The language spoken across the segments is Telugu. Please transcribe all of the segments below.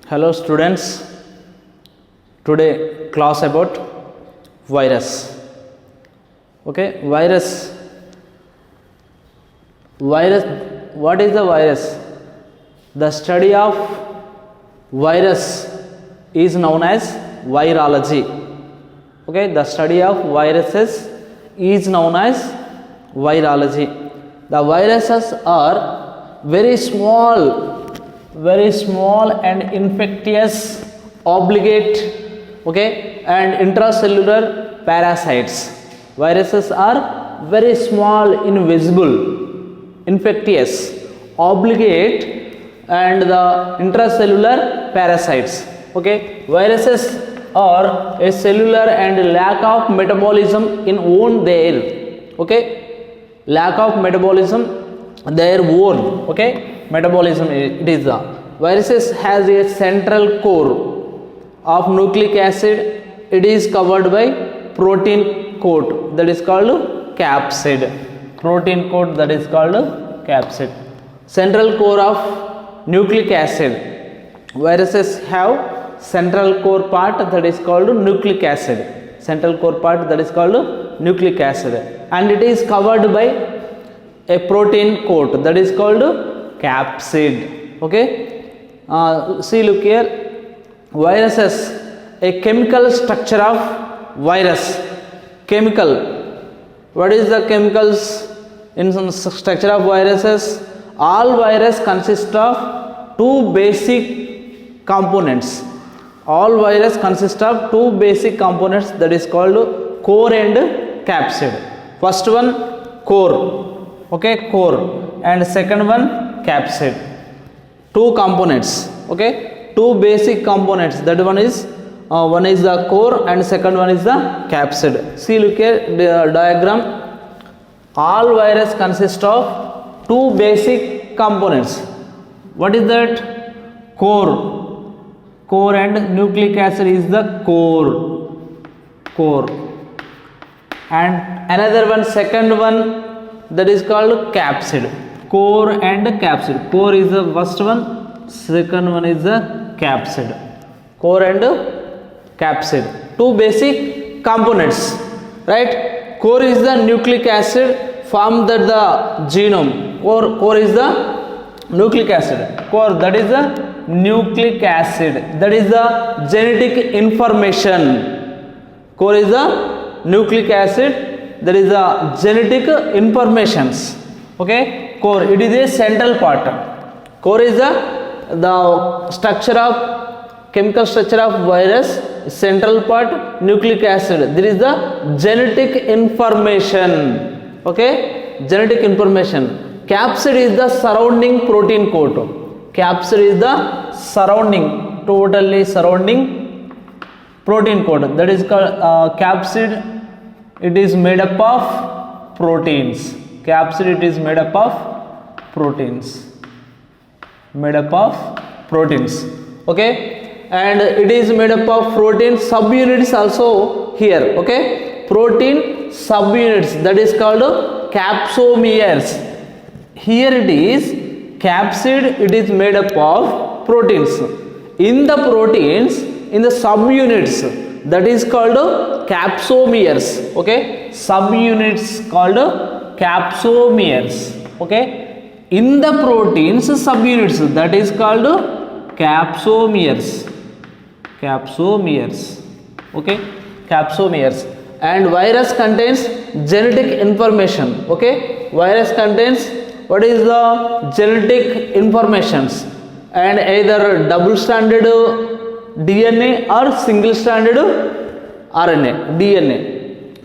Hello students, today class about virus. Okay, virus. What is the virus? The study of virus is known as virology. Okay, the study of viruses is known as virology. The viruses are very small and infectious, obligate, okay, and intracellular parasites. Viruses are very small, invisible, infectious, obligate, and the intracellular parasites. Okay, viruses are a cellular and lack of metabolism in own their, okay, lack of metabolism their own, okay, metabolism. It is the viruses has a central core of nucleic acid. It is covered by protein coat that is called capsid. Protein coat that is called capsid. Central core of nucleic acid. Viruses have central core part that is called nucleic acid. Central core part that is called nucleic acid, and it is covered by a protein coat that is called capsid. Okay, see, look here. Viruses, a chemical structure of virus. Chemical, what is the chemicals in some structure of viruses? All virus consist of two basic components. All virus consist of two basic components that is called core and capsid. First one core, okay, core, and second one capsid. Two components, okay, two basic components. That one is the core and second one is the capsid. See, look here, the diagram. All virus consist of two basic components. What is that? Core and nucleic acid is the core, and another one, second one, that is called capsid. Core and capsid. Core is the first one, second one is the capsid. Core and capsid, two basic components, right? Core is the nucleic acid formed that the genome. Core is the nucleic acid. Core, that is the nucleic acid, that is the genetic information. Core is the nucleic acid, that is the genetic informations. Okay, core, it is a central part. Core is the structure of chemical structure of virus. Central part, nucleic acid, there is the genetic information. Okay, genetic information. Capsid is the surrounding protein coat. Capsid is the surrounding, totally surrounding protein coat. That is called capsid. It is made up of proteins. Capsid, it is made up of proteins. Made up of proteins. Okay, and it is made up of protein subunits also here. Okay, protein subunits, that is called capsomeres. Here it is capsid, it is made up of proteins. In the proteins, in the subunits, that is called capsomeres. Okay, subunits called capsomeres. Okay, in the proteins, subunits, that is called capsomeres. Okay, capsomeres. And virus contains genetic information. Okay, virus contains, what is the genetic informations, and either double stranded DNA or single stranded RNA, DNA.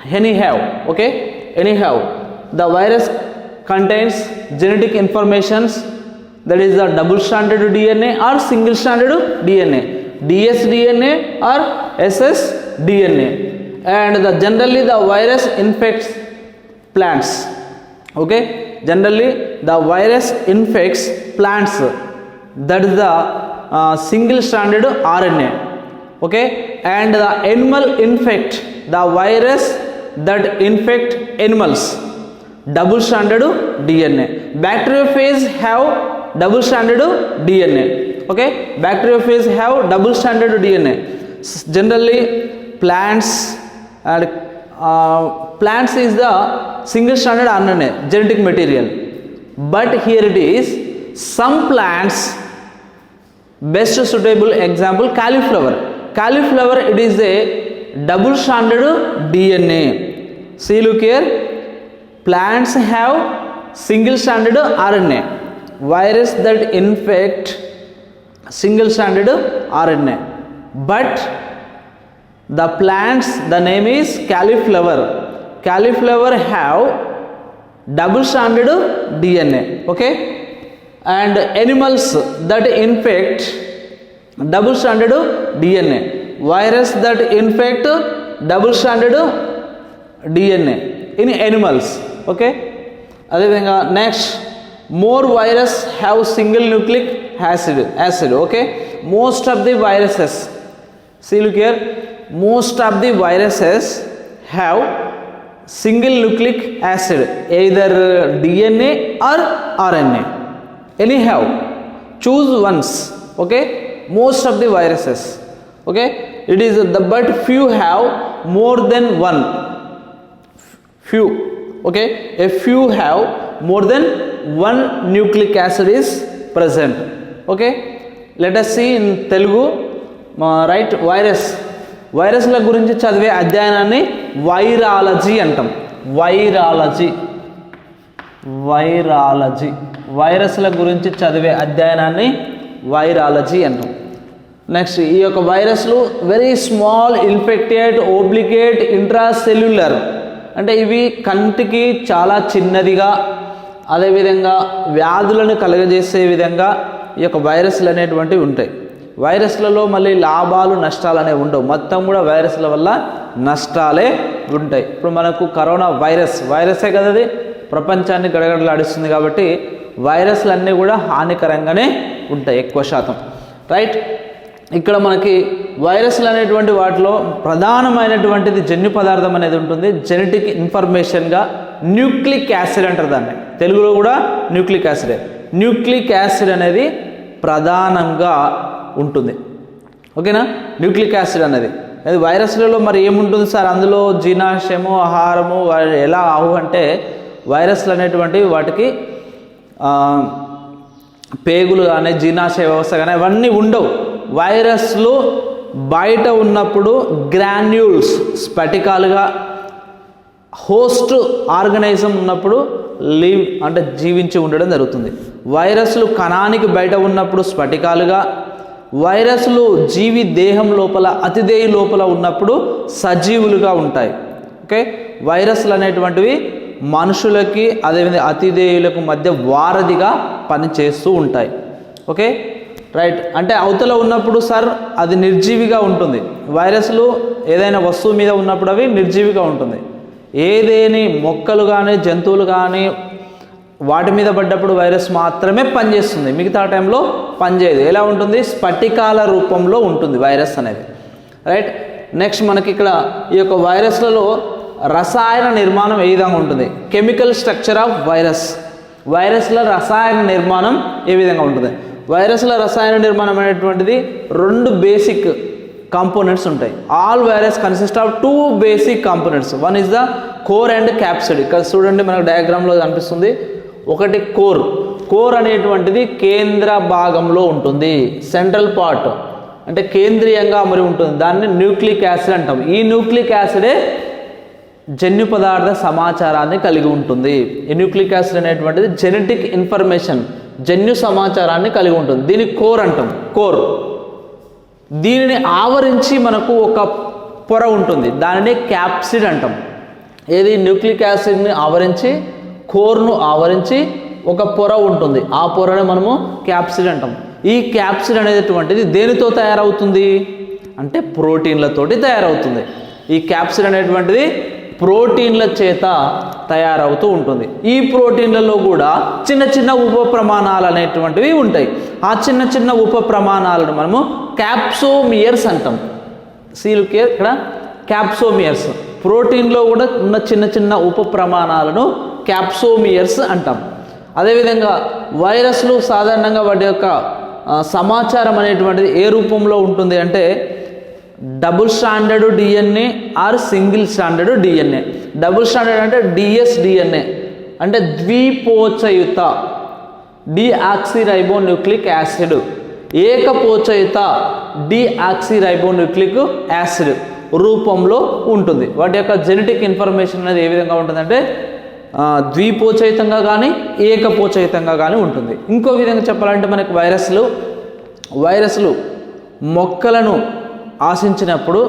Anyhow, okay, anyhow, the virus contains genetic informations, that is the double stranded DNA or single stranded DNA, dsDNA or ssDNA. And generally the virus infects plants. Okay, generally the virus infects plants, that is the single stranded RNA. Okay, and the animal infect the virus that infect animals, double stranded DNA. Bacteriophage have double stranded DNA. Okay, bacteriophage have double stranded DNA. Generally, plants and plants is the single stranded RNA genetic material. But here it is, some plants, best suitable example cauliflower. Cauliflower, it is a double stranded DNA. See, look here. Plants have single stranded RNA. Virus that infect single stranded RNA. But the plants, the name is cauliflower. Cauliflower have double stranded DNA. Okay, and animals that infect double stranded DNA. Virus that infect double stranded DNA in animals. Okay, next, more virus have single nucleic acid. Okay, most of the viruses, see, look here, most of the viruses have single nucleic acid, either DNA or RNA. Anyhow, choose once. Okay, most of the viruses. Okay, it is but few have more than one. Few. Okay, a few have more than one nucleic acid is present. Okay, let us see in Telugu, right? Virus la gurinchi chadive అధ్యయనాన్ని వైరాలజీ అంటాం. వైరాలజీ వైరస్ల గురించి చదివే అధ్యయనాన్ని వైరాలజీ అంటాం. నెక్స్ట్, ఈ యొక్క వైరస్లు వెరీ స్మాల్, ఇన్ఫెక్టెడ్, ఓబ్లిగేట్, ఇంట్రాసెల్యులర్, అంటే ఇవి కంటికి చాలా చిన్నదిగా, అదేవిధంగా వ్యాధులను కలుగజేసే విధంగా ఈ యొక్క వైరస్లు అనేటువంటివి ఉంటాయి. వైరస్లలో మళ్ళీ లాభాలు నష్టాలు అనేవి ఉండవు, మొత్తం కూడా వైరస్ల వల్ల నష్టాలే ఉంటాయి. ఇప్పుడు మనకు కరోనా వైరసే కదా, అది ప్రపంచాన్ని గడగడలాడిస్తుంది. కాబట్టి వైరస్లు అన్నీ కూడా హానికరంగానే ఉంటాయి ఎక్కువ శాతం, రైట్? ఇక్కడ మనకి వైరస్లు అనేటువంటి వాటిలో ప్రధానమైనటువంటిది జన్యు పదార్థం అనేది ఉంటుంది. జెనెటిక్ ఇన్ఫర్మేషన్గా న్యూక్లిక్ యాసిడ్ అంటారు దాన్ని, తెలుగులో కూడా న్యూక్లిక్ యాసిడే. న్యూక్లిక్ యాసిడ్ అనేది ప్రధానంగా ఉంటుంది. ఓకేనా, న్యూక్లిక్ యాసిడ్ అనేది. అది వైరస్లలో మరి ఏముంటుంది సార్ అందులో? జీర్ణాశయము, ఆహారము ఎలా అవు అంటే, వైరస్లు అనేటువంటివి వాటికి పేగులు కానీ జీర్ణాశయ వ్యవస్థ కానీ అవన్నీ ఉండవు. వైరస్లు బయట ఉన్నప్పుడు గ్రాన్యూల్స్, స్ఫటికాలుగా, హోస్ట్ ఆర్గనైజం ఉన్నప్పుడు అంటే జీవించి ఉండడం జరుగుతుంది. వైరస్లు కణానికి బయట ఉన్నప్పుడు స్ఫటికాలుగా, వైరస్లు జీవి దేహం లోపల, అతిదేయ లోపల ఉన్నప్పుడు సజీవులుగా ఉంటాయి. ఓకే, వైరస్లు అనేటువంటివి మనుషులకి అదేవిధంగా అతిదేయులకు మధ్య వారధిగా పనిచేస్తూ ఉంటాయి. Okay, right. అంటే అవతల ఉన్నప్పుడు సార్ అది నిర్జీవిగా ఉంటుంది. వైరస్లు ఏదైనా వస్తువు మీద ఉన్నప్పుడు అవి నిర్జీవిగా ఉంటుంది. ఏదేని మొక్కలు కానీ జంతువులు కానీ వాటి మీద పడ్డప్పుడు వైరస్ మాత్రమే పనిచేస్తుంది, మిగతా టైంలో పనిచేయదు. ఎలా ఉంటుంది? స్ఫటికాల రూపంలో ఉంటుంది వైరస్ అనేది, రైట్? నెక్స్ట్ మనకి ఇక్కడ ఈ యొక్క వైరస్లలో రసాయన నిర్మాణం ఏ విధంగా ఉంటుంది? కెమికల్ స్ట్రక్చర్ ఆఫ్ వైరస్ల రసాయన నిర్మాణం ఏ విధంగా ఉంటుంది? వైరస్ల రసాయన నిర్మాణం అనేటువంటిది 2 బేసిక్ కాంపోనెంట్స్ ఉంటాయి. All virus consist of 2 basic components. One is the core and capsid. ఇక్కడ చూడండి మనకు డయాగ్రామ్లో కనిపిస్తుంది. ఒకటి కోర్ అనేటువంటిది కేంద్ర భాగంలో ఉంటుంది, సెంట్రల్ పార్ట్, అంటే కేంద్రీయంగా అమరి ఉంటుంది. దాన్ని న్యూక్లిక్ యాసిడ్ అంటాం. ఈ న్యూక్లిక్ యాసిడే జన్యు పదార్థ సమాచారాన్ని కలిగి ఉంటుంది. ఈ న్యూక్లిక్ యాసిడ్ అనేటువంటిది జెనెటిక్ ఇన్ఫర్మేషన్, జన్యు సమాచారాన్ని కలిగి ఉంటుంది. దీన్ని కోర్ అంటాం. దీనిని ఆవరించి మనకు ఒక పొర ఉంటుంది, దానిని క్యాప్సిడ్ అంటాం. ఏది? న్యూక్లిక్ యాసిడ్ని ఆవరించి, కోర్ను ఆవరించి ఒక పొర ఉంటుంది. ఆ పొరని మనము క్యాప్సిడ్ అంటాం. ఈ క్యాప్సిడ్ అనేటువంటిది దేనితో తయారవుతుంది అంటే ప్రోటీన్లతోటి తయారవుతుంది. ఈ క్యాప్సిడ్ అనేటువంటిది ప్రోటీన్ల చేత తయారవుతూ ఉంటుంది. ఈ ప్రోటీన్లలో కూడా చిన్న చిన్న ఉప ప్రమాణాలు అనేటువంటివి ఉంటాయి. ఆ చిన్న చిన్న ఉప ప్రమాణాలను మనము క్యాప్సోమియర్స్ అంటాం. సీలుకే ఇక్కడ క్యాప్సోమియర్స్, ప్రోటీన్లో కూడా ఉన్న చిన్న చిన్న ఉప ప్రమాణాలను క్యాప్సోమియర్స్ అంటాం. అదేవిధంగా వైరస్లు సాధారణంగా వాటి యొక్క సమాచారం అనేటువంటిది ఏ రూపంలో ఉంటుంది అంటే double standard DNA or single standard DNA. Double standard అంటే డిఎస్డిఎన్ఏ అంటే ద్విపోచయుత డిఆక్సిరైబోన్యూక్లిక్ యాసిడ్, ఏకపోచయుత డిఆక్సిరైబోన్యూక్లిక్ యాసిడ్ రూపంలో ఉంటుంది. వాటి యొక్క జెనెటిక్ ఇన్ఫర్మేషన్ అనేది ఏ విధంగా ఉంటుందంటే ద్విపోచయితంగా కానీ ఏకపోచయితంగా కానీ ఉంటుంది. ఇంకో విధంగా చెప్పాలంటే మనకు వైరస్లు మొక్కలను ఆశించినప్పుడు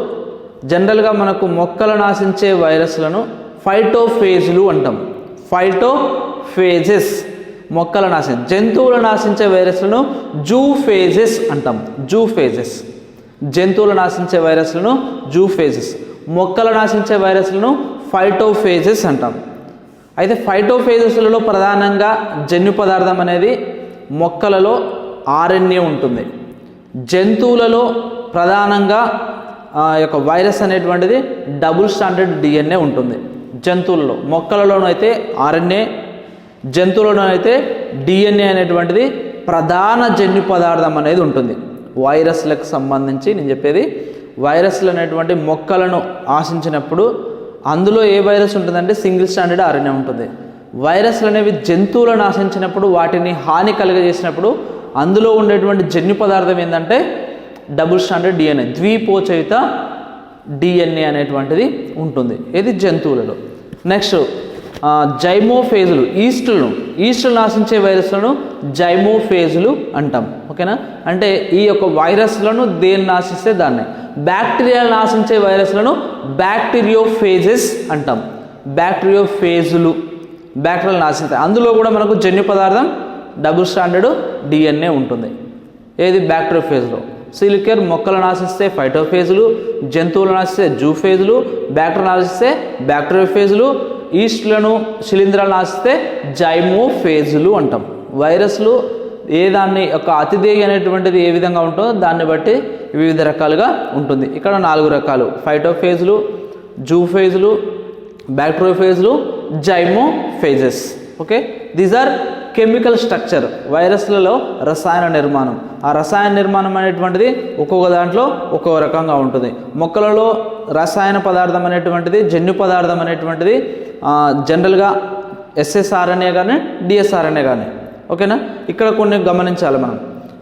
జనరల్గా మనకు మొక్కలను ఆశించే వైరస్లను ఫైటోఫేజ్లు అంటాం. ఫైటోఫేజెస్ మొక్కలను ఆశించే, జంతువులను ఆశించే వైరస్లను జూఫేజెస్ అంటాం. జంతువులను ఆశించే వైరస్లను జూఫేజెస్, మొక్కలను ఆశించే వైరస్లను ఫైటోఫేజెస్ అంటాం. అయితే ఫైటోఫేజెస్లలో ప్రధానంగా జన్యు పదార్థం అనేది మొక్కలలో ఆర్ఎన్ఏ ఉంటుంది. జంతువులలో ప్రధానంగా యొక్క వైరస్ అనేటువంటిది డబుల్ స్టాండర్డ్ డిఎన్ఏ ఉంటుంది. జంతువులలో, మొక్కలలోనైతే ఆర్ఎన్ఏ, జంతువులలోనైతే డిఎన్ఏ అనేటువంటిది ప్రధాన జన్యు పదార్థం అనేది ఉంటుంది. వైరస్లకు సంబంధించి నేను చెప్పేది, వైరస్లు అనేటువంటి మొక్కలను ఆశించినప్పుడు అందులో ఏ వైరస్ ఉంటుందంటే సింగిల్ స్టాండర్డ్ ఆర్ఎన్ఏ ఉంటుంది. వైరస్లు అనేవి జంతువులను ఆశించినప్పుడు, వాటిని హాని కలుగజేసినప్పుడు అందులో ఉండేటువంటి జన్యు పదార్థం ఏంటంటే డబుల్ స్టాండర్డ్ డిఎన్ఏ, ద్విపోచయుత డిఎన్ఏ అనేటువంటిది ఉంటుంది. ఇది జంతువులలో. నెక్స్ట్ జైమోఫేజులు, ఈస్టులను ఆశించే వైరస్లను జైమోఫేజులు అంటాం. ఓకేనా? అంటే ఈ యొక్క వైరస్లను దేన్ని ఆశిస్తే దాన్ని. బ్యాక్టీరియాలను ఆశించే వైరస్లను బ్యాక్టీరియోఫేజెస్ అంటాం. బ్యాక్టీరియాలను ఆశిస్తాయి. అందులో కూడా మనకు జన్యు పదార్థం డబుల్ స్టాండర్డ్ డిఎన్ఏ ఉంటుంది. ఏది బ్యాక్టీరియోఫేజ్లో. సిలికేర్ మొక్కలను ఆశిస్తే ఫైటోఫేజులు, జంతువులను ఆశిస్తే జూఫేజులు, బ్యాక్టీరియాలను ఆశిస్తే బ్యాక్టీరియోఫేజులు, ఈస్ట్లను శిలీంధ్రాలను ఆశిస్తే జైమోఫేజులు అంటాం. వైరస్లు దాన్ని యొక్క అతిదేయి అనేటువంటిది ఏ విధంగా ఉంటుందో దాన్ని బట్టి వివిధ రకాలుగా ఉంటుంది. ఇక్కడ 4 రకాలు: ఫైటోఫేజులు, జూఫేజులు, బ్యాక్టీరియోఫేజులు, zymophages. Okay, these are chemical structure. వైరస్లలో రసాయన నిర్మాణం, ఆ రసాయన నిర్మాణం అనేటువంటిది ఒక్కొక్క దాంట్లో ఒక్కొక్క రకంగా ఉంటుంది. మొక్కలలో రసాయన పదార్థం అనేటువంటిది, జన్యు పదార్థం అనేటువంటిది జనరల్గా ఎస్ఎస్ఆర్ఎన్ఏ కానీ డిఎస్ఆర్ఎన్ఏ కానీ. ఓకేనా? ఇక్కడ కొన్ని గమనించాలి మనం.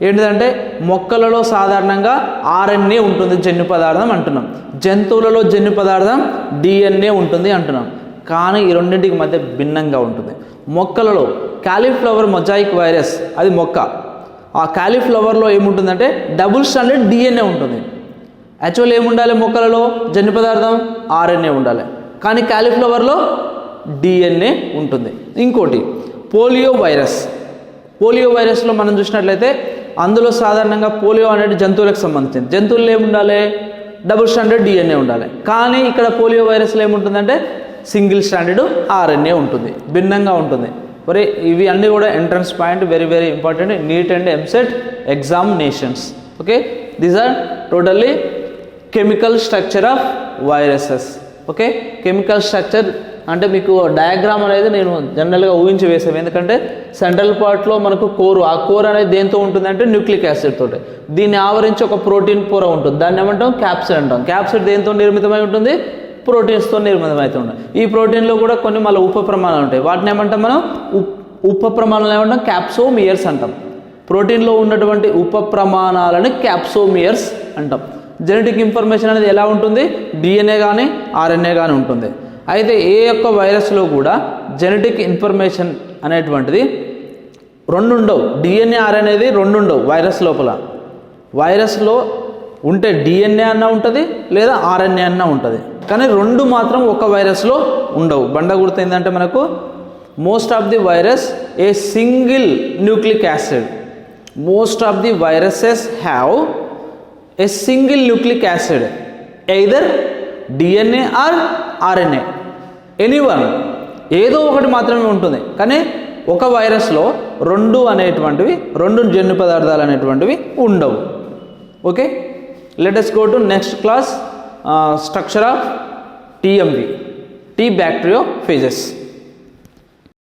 ఏంటిదంటే మొక్కలలో సాధారణంగా ఆర్ఎన్ఏ ఉంటుంది జన్యు పదార్థం అంటున్నాం, జంతువులలో జన్యు పదార్థం డిఎన్ఏ ఉంటుంది అంటున్నాం. కానీ ఈ రెండింటికి మధ్య భిన్నంగా ఉంటుంది. మొక్కలలో కాలీఫ్లవర్ మొజాయిక్ వైరస్, అది మొక్క. ఆ కాలీఫ్లవర్లో ఏముంటుందంటే డబుల్ స్టాండర్డ్ డిఎన్ఏ ఉంటుంది. యాక్చువల్ ఏముండాలి మొక్కలలో? జన్యు పదార్థం ఆర్ఎన్ఏ ఉండాలి, కానీ కాలీఫ్లవర్లో డిఎన్ఏ ఉంటుంది. ఇంకోటి పోలియో వైరస్లో మనం చూసినట్లయితే అందులో సాధారణంగా పోలియో అనేది జంతువులకు సంబంధించింది. జంతువుల్లో ఏముండాలి? డబుల్ స్టాండర్డ్ డిఎన్ఏ ఉండాలి. కానీ ఇక్కడ పోలియో వైరస్లో ఏముంటుందంటే సింగిల్ స్టాండర్డ్ ఆర్ఎన్ఏ ఉంటుంది, భిన్నంగా ఉంటుంది. మరి ఇవి అన్నీ కూడా entrance point, very very important, NEET and EAMCET examinations. Okay, these are totally chemical structure of viruses. Okay, chemical structure అంటే మీకు డయాగ్రామ్ అనేది నేను జనరల్గా ఊహించి వేసాను. ఎందుకంటే సెంట్రల్ పార్ట్లో మనకు కోరు, ఆ కోర్ అనేది దేంతో ఉంటుందంటే న్యూక్లిక్ యాసిడ్ తోటి. దీన్ని ఆవరించి ఒక ప్రోటీన్ పొర ఉంటుంది, దాన్ని ఏమంటాం? క్యాప్సిడ్ అంటాం. క్యాప్సిడ్ దేంతో నిర్మితమై ఉంటుంది? ప్రోటీన్స్తో నిర్మితమైతే ఉంటాయి. ఈ ప్రోటీన్లో కూడా కొన్ని మళ్ళీ ఉప ప్రమాణాలు ఉంటాయి, వాటిని ఏమంటాం మనం? ఉప ప్రమాణాలు ఏమంటాం? క్యాప్సోమియర్స్ అంటాం. ప్రోటీన్లో ఉన్నటువంటి ఉప ప్రమాణాలని క్యాప్సోమియర్స్ అంటాం. జెనెటిక్ ఇన్ఫర్మేషన్ అనేది ఎలా ఉంటుంది? డిఎన్ఏ కానీ ఆర్ఎన్ఏ కానీ ఉంటుంది. అయితే ఏ యొక్క వైరస్లో కూడా జెనెటిక్ ఇన్ఫర్మేషన్ అనేటువంటిది రెండు ఉండవు. డిఎన్ఏ ఆర్ఎన్ఏది రెండు ఉండవు వైరస్ లోపల. వైరస్లో ఉంటే డిఎన్ఏ అన్న ఉంటుంది, లేదా ఆర్ఎన్ఏ అన్న ఉంటుంది, కానీ రెండు మాత్రం ఒక వైరస్లో ఉండవు. బండ గుర్తు ఏంటంటే మనకు most of the virus a single nucleic acid. Most of the viruses have a single nucleic acid, either DNA or RNA, anyone, ఏదో ఒకటి మాత్రమే ఉంటుంది. కానీ ఒక వైరస్లో రెండు అనేటువంటివి, రెండు జన్యు పదార్థాలు అనేటువంటివి ఉండవు. Okay, let us go to next class, structure of TMV, T bacteriophages.